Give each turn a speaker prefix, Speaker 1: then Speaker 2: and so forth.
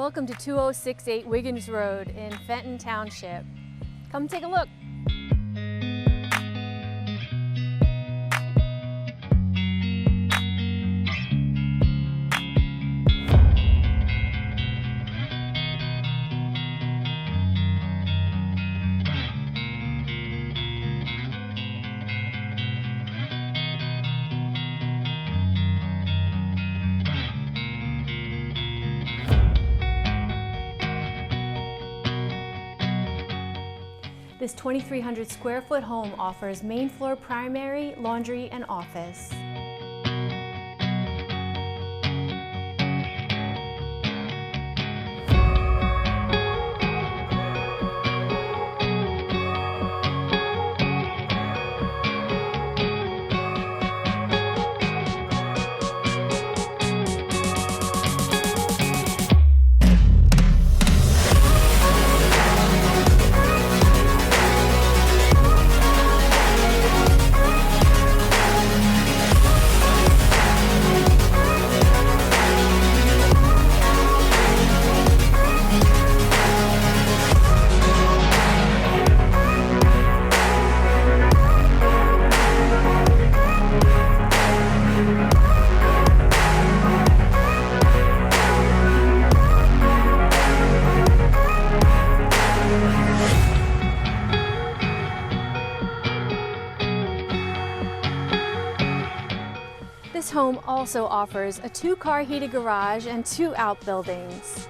Speaker 1: Welcome to 2068 Wiggins Road in Fenton Township. Come take a look. This 2,300 square foot home offers main floor primary, laundry, and office. This home also offers a 2-car heated garage and 2 outbuildings.